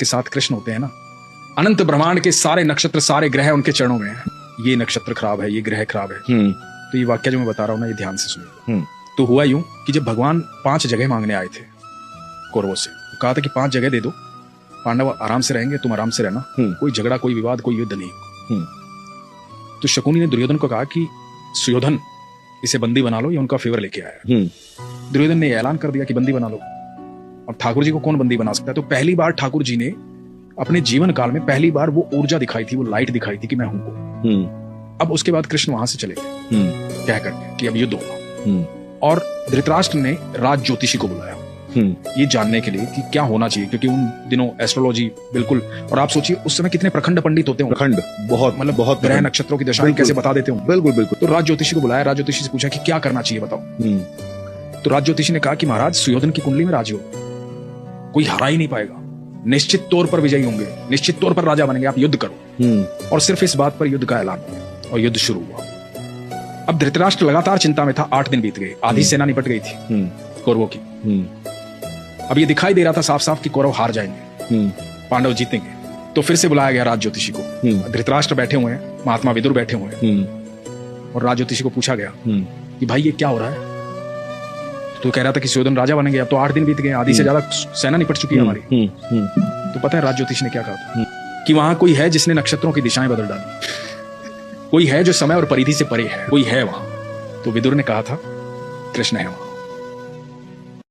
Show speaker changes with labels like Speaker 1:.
Speaker 1: जिसके साथ कृष्ण होते हैं ना, अनंत ब्रह्मांड के सारे नक्षत्र, सारे ग्रह उनके चरणों में हैं। ये नक्षत्र खराब है, ये ग्रह खराब है। तो ये वाक्य जो मैं बता रहा हूँ ना, ये ध्यान से सुनिए। तो हुआ यूं कि जब भगवान 5 जगह मांगने आए थे कौरवों से, कहा था कि 5 जगह दे दो, पांडव आराम से रहेंगे, तुम आराम से रहना, कोई झगड़ा, कोई विवाद, कोई युद्ध नहीं। तो शकुनी ने दुर्योधन को कहा कि सुयोधन, इसे बंदी बना लो, ये उनका फेवर लेके आया। दुर्योधन ने ऐलान कर दिया कि बंदी बना लो। अब ठाकुर जी को कौन बंदी बना सकता है? तो पहली बार ठाकुर जी ने अपने जीवन काल में पहली बार वो ऊर्जा दिखाई थी, वो लाइट दिखाई थी कि मैं हूं। अब उसके बाद कृष्ण वहां से चले गए कह करके कि अब युद्ध होगा। और धृतराष्ट्र ने राज ज्योतिषी को बुलाया ये जानने के लिए कि क्या होना चाहिए, क्योंकि उन दिनों एस्ट्रोलॉजी बिल्कुल, और आप सोचिए उस समय कितने प्रखंड पंडित होते हैं,
Speaker 2: प्रखंड बहुत, मतलब बहुत
Speaker 1: ग्रह नक्षत्रों की दशाएं कैसे बता देते हों।
Speaker 2: बिल्कुल बिल्कुल।
Speaker 1: तो राज ज्योतिषी को बुलाया, राज ज्योतिषी से पूछा कि क्या करना चाहिए बताओ। तो राज ज्योतिषी ने कहा कि महाराज, सुयोधन की कुंडली में राजयोग, कोई हरा ही नहीं पाएगा, निश्चित तौर पर विजयी होंगे, निश्चित तौर पर राजा बनेंगे, आप युद्ध करो। और सिर्फ इस बात पर युद्ध का ऐलान हुआ और युद्ध शुरू हुआ। अब धृतराष्ट्र लगातार चिंता में था। 8 दिन बीत गए, आधी सेना निपट गई थी कौरवों की। अब ये दिखाई दे रहा था साफ साफ कि कौरव हार जाएंगे, पांडव जीतेंगे। तो फिर से बुलाया गया राज ज्योतिषी को। धृतराष्ट्र बैठे हुए हैं, महात्मा विदुर बैठे हुए हैं, और राज ज्योतिषी को पूछा गया कि भाई ये क्या हो रहा है? तो कह रहा था कि सुयोधन राजा बनेंगे। अब तो 8 दिन बीत गए, आधी से ज्यादा सेना निपट चुकी है हमारी। तो पता है राज ज्योतिषी ने क्या कहा था? कि वहां कोई है जिसने नक्षत्रों की दिशाएं बदल डाली, कोई है जो समय और परिधि से परे है, कोई है वहां। तो विदुर ने कहा था कृष्ण है वहां।